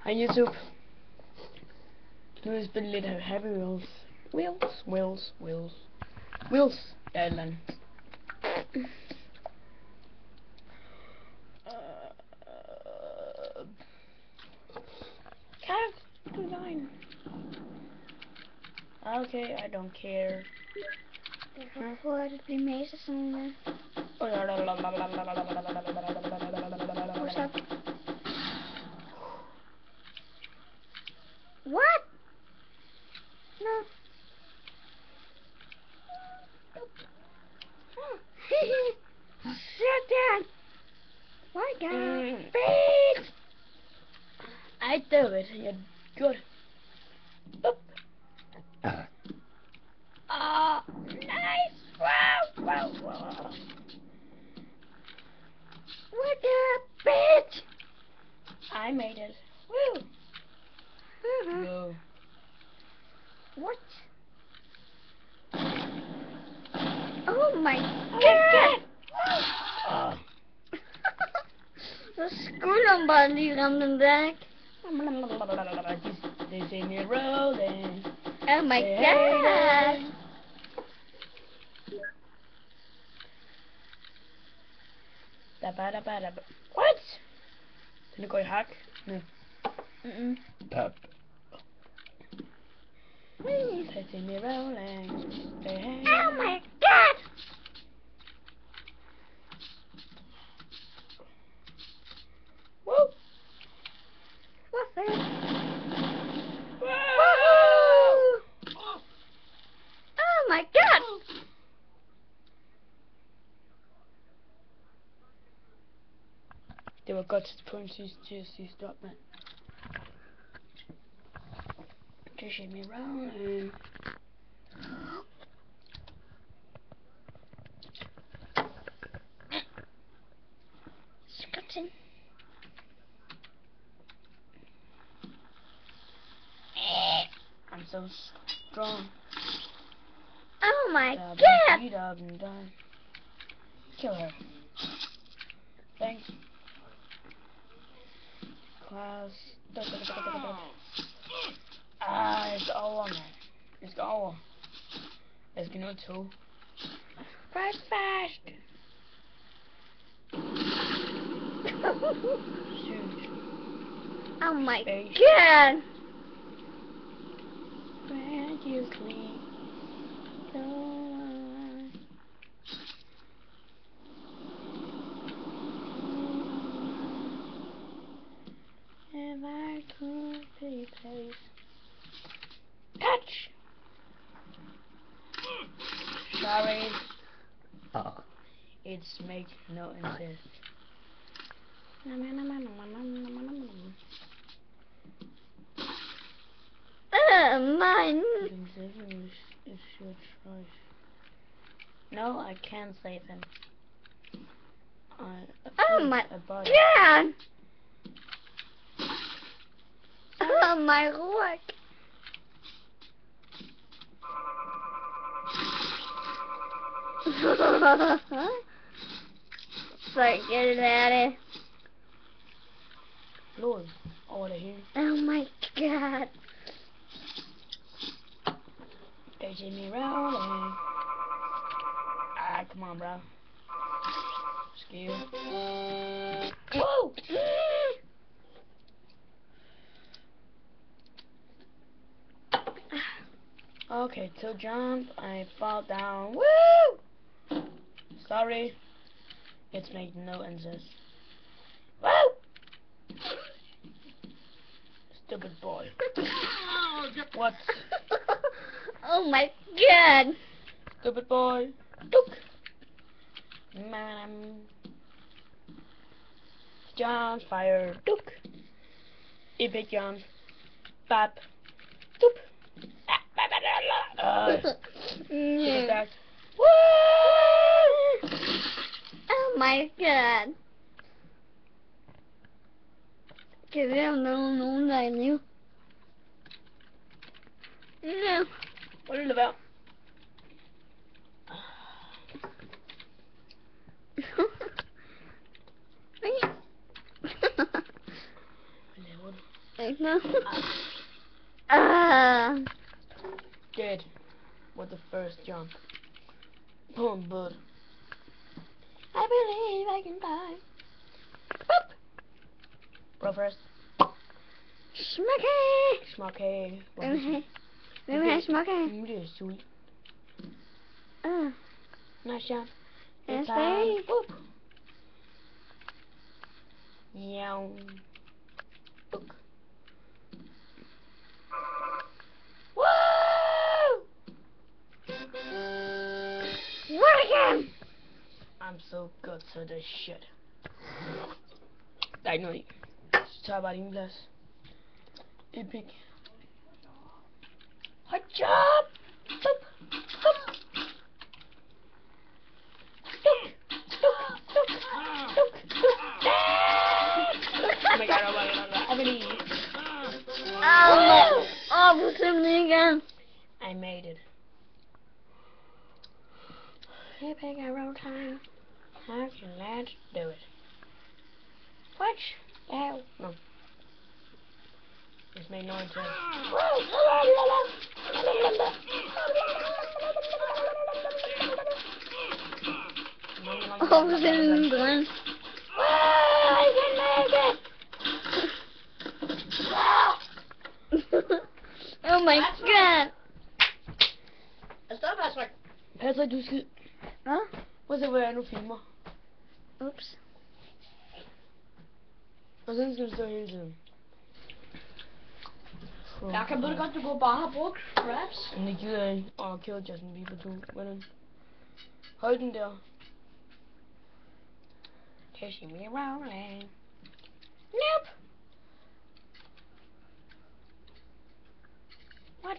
Hej YouTube. Nu vil jeg spille lidt af Happy Wheels. Wheels er et eller andet. Cat design. Okay, I don't care. Prøver at blive maset sådan der. What's up? What? No. Sit down. Why God? Bitch! I do it. You're good. Boop. Nice. Wow. What the bitch? I made it. Woo. Whoa. What? Oh my God! Så skulle han bare lige ramme den back. They see me rolling. Oh my God! What? Den går i hak. Nu. Pop. They see me rolling. Oh my God! Woo! What's that? Woo! Oh my God! Det var godt på en til at sige stop, mand. Just shake me rolling. Skutting. I'm so strong. Oh my Up God! and up and down. Kill her. Thanks. Class. It's over, man. It's over. Jeg skal nå 2. Press fast. Sygt. Oh my Space. God! When you sleep, go on. If I could be placed. Touch! Sorry. It's make no sense. Mine. It's your choice. No, I can't save him. Oh my body. God! Oh my Lord! Sorry, get it out of here. Lord, over the hill. Oh my God! They see me rolling. Ah, come on, bro. Skill. Woo! Okay, to jump, I fall down. Woo! Sorry. It's made no sense. Woo! Stupid boy. What? Oh my God! Stupid boy. Duck. Jump, fire, duck. Epic jump. Bap. Doop. Super back. Woo! Oh my God! Kan vi om nogen der er i live? No. Hold det være. Hvad laver du? Ikke noget. Ah. Dead with the first jump. Boom, bud. I believe I can fly. Boop. Bro first. Smakke. Smakke. Hvem vil have smakke? Det er sweet. Nice shot. Jeg Time. sagde. Boop. Yow. Book. Woo! What again? I'm so good to this shit. Der er ikke noget i. Så tager jeg bare din plads. Epic. Hot job! Boop! Boop! Duk! Duk! Duk! Duk! Duk! Oh my god, oh my god, oh my god. På simpelthen igen. I made it. Epic arrow time. Okay, let's do it. What? The hell? No. This made no sense. På simpelthen grøn. I can make it! Oh my god. Patrick, du skal... Hvad? Prøv at se, hvor jeg nu filmer. Ups. Og sådan skal du stå hele tiden. Jeg kan ved godt, du bare har brugt crabs. Men det gider jeg ikke. Kill Justin Bieber too. Hvordan? Hold den der. Kissing me rolling. Nope. What?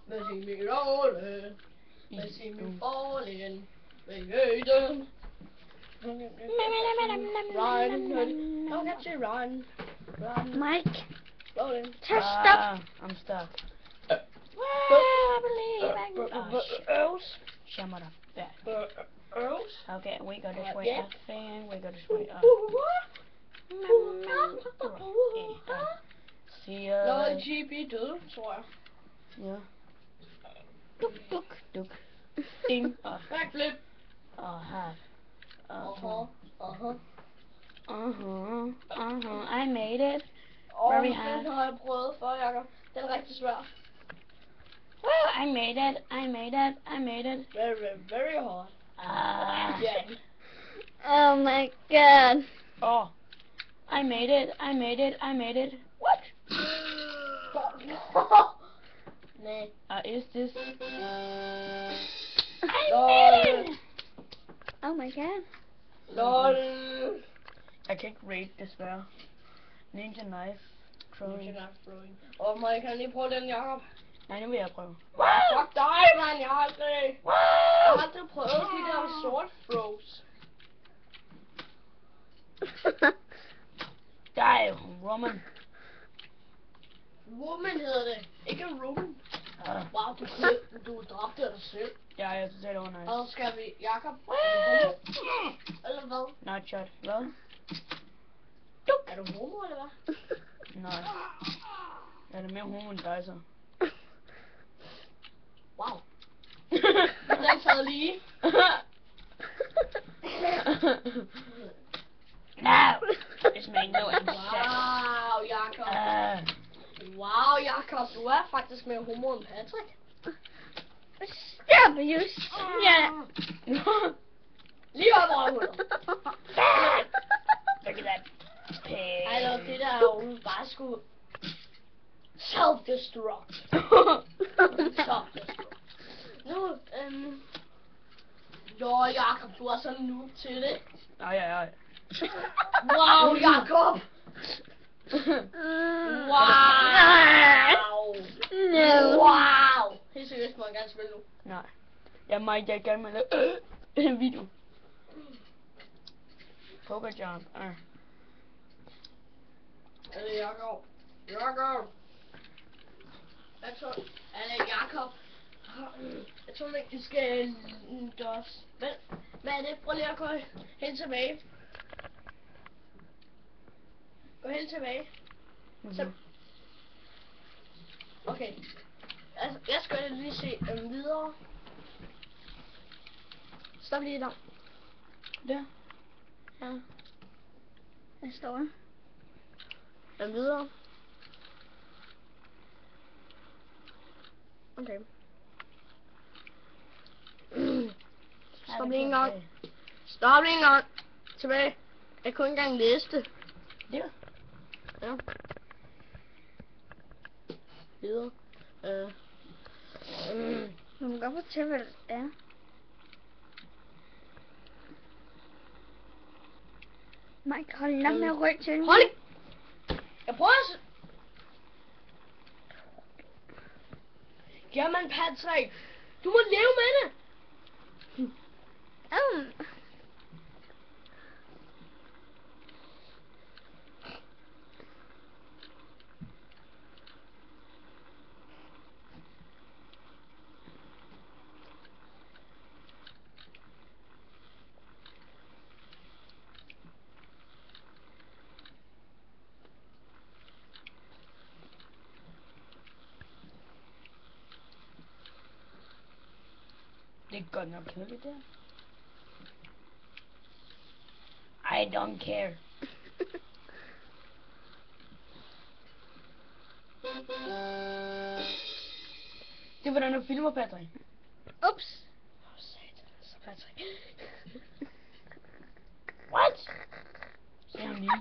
They see me rolling. They see me falling. They hate them. Run, run. Don't get you run. Run. Mike. Rolling. Just stop. I'm stuck. I believe I can. Earls. Shut up. That. Earls. Okay, we go this way up, and we go this way up. See ya. Nå, GB døde, tror jeg. Ja. Duk, duk, duk. Ding. Backflip. Half. I made it. Very hard. Den har jeg prøvet før, Jacob. Den er rigtig svær. Well, I made it. I made it. I made it. Very, very hard. Yeah. Oh my god. Oh. I made it. I made it. I made it. What? Nej. Is this? I made it. Oh my god. LOL. I can't rate desværre. Ninja knife. Throwing. Åh, må jeg kan lige prøve den, Jacob? Nej, nu vil jeg prøve. Fuck dig, mand. Jeg har aldrig prøvet de der sword throws. Die, woman. Woman hedder det. Ikke Roman. Wow, du dræbte dig selv. Ja, jeg synes, det var nice. Og så skal vi, Jacob. Eller hvad? Not shot. Hvad? Er du homo, eller hvad? Nej. Er det mere homo end dig, så? Wow. Den sad lige. No! This made no sense. Wow, Jacob. Wow, Jacob. Du er faktisk mere homo end Patrick. Stop, you yeah. Lige op over hovedet. Look at that pig. Ej, det der er jo bare sgu self-destruct. Self-destruct. Nu, Nå, Jacob, du er så noob til det. Ej. Wow, Jacob. Wow. No. Wow. Helt seriøst, må jeg gerne spille nu. Nej. Jeg gerne vil lave en video. Poker jump. Er det Jacob? Jacob. Jeg tror, er det Jacob? Jeg tror ikke, det skal dørs. Hvad er det? Prøv lige at gå hen tilbage. Gå hen tilbage. Okay. Så. Okay. Jeg skal lige se videre. Stop lige der. Der. Ja. Hvad står der? Videre. Okay. Stop lige en gang. Stop lige en gang. Tilbage. Jeg kunne ikke engang læse det. Der. Ja. Videre. Du må godt fortælle, hvad det er. Mike, hold lige op med at rykke til den. Hold ikke. Jeg prøver at... Jamen Patrick. Du må leve med det. Det er godt nok kedeligt der. I don't care. Det er hvordan du filmer, Patrick. Ups. Satan, Patrick. What? Se ham lige.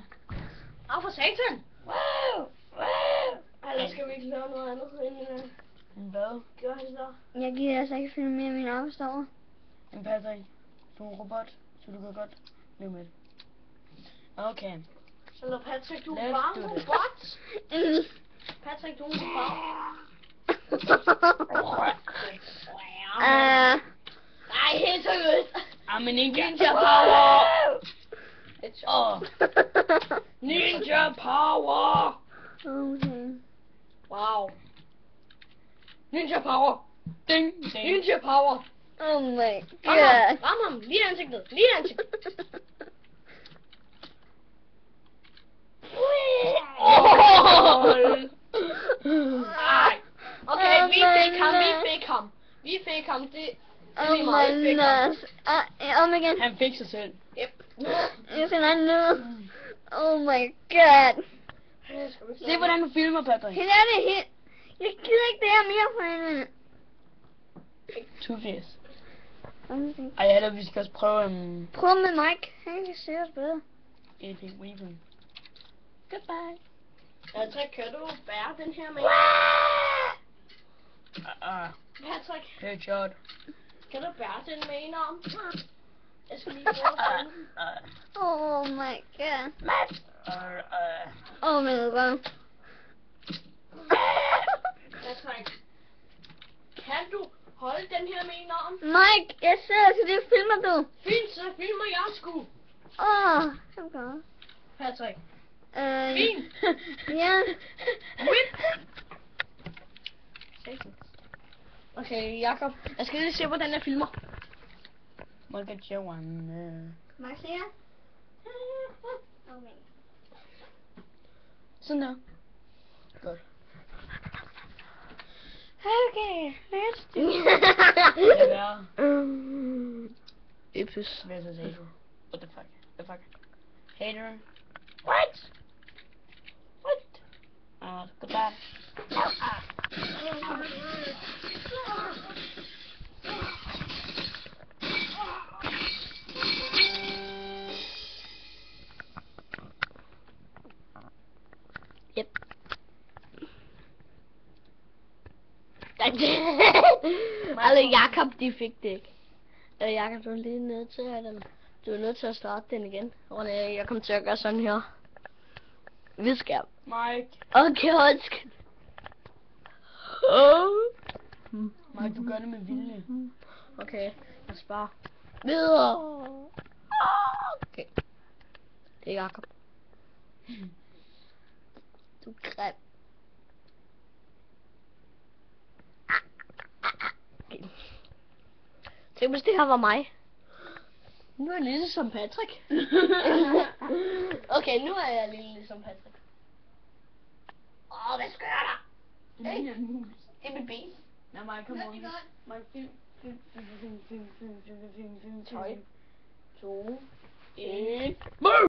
For satan. Wow! Wow! Ellers skal vi ikke lave noget andet end En hvad? gør han så. Jeg gider altså ikke filme mere af min arbejdsdag. En Patrick. Du er en robot, så du kan godt leve med det. Okay. Så Patrick, du er Let's bare do en this. robot. Patrick, du er en robot. Nej, helt seriøst. I'm a ninja. Ninja power. Oh. Ninja power. Okay. Wow. Ninja power. Ding, ding. Ninja power. Oh my Ram god. ham. Ram ham. Lige i ansigtet. Lige i ansigtet. Ej. Okay, vi fik ham. Vi fik ham. Vi fik ham. Det er lige meget. Vi fik ham. Om igen. Han fik sig selv. Yep. Jeg skal nok nu. Oh my god. Se hvordan du filmer, Patrick. Kan jeg det helt? Jeg gider ikke det her mere for hende. 82. Okay. Ej, eller vi skal også prøve en Prøv med Mike. Han kan se os bedre. epic weapon. Goodbye. Patrick, kan du bære den her med? Patrick, Headshot. kan du bære den med en arm? Jeg skal lige prøve at finde den. Oh my god. Matt. Oh my god. Patrick, kan du holde den her med en arm? Mike, jeg sidder, så det filmer du. Fint, så filmer jeg sgu. Okay. Patrick, Øh, fint. ja. Whip. Okay, Jakob, jeg skal lige se, hvordan jeg filmer. Look at your one. Må jeg se her? Okay. Sådan der. Godt. Okay, let's do Det er værre. Epis. Hvad så sagde du? What the fuck? The fuck? Hater? What? What? Goodbye. Yep. Altså, Jakob, de fik det ikke. Jakob, du er lige nødt til at have den. Du er nødt til at starte den igen. Og jeg kommer til at gøre sådan her. Hvidskærm. Mike. Okay, hold. Mike, du gør det med vilje. Okay, jeg sparer. Videre. Okay. Det er Jakob. Du er grim. Okay. Tænk, hvis det her var mig. Nu er jeg lige som Patrick. Okay, nu er jeg lige ligesom Patrick. Hvad sker der? Det ligner en mus. Det er mit ben. Now Mike, come on. Mike, film. 3, 2, 1. Boom!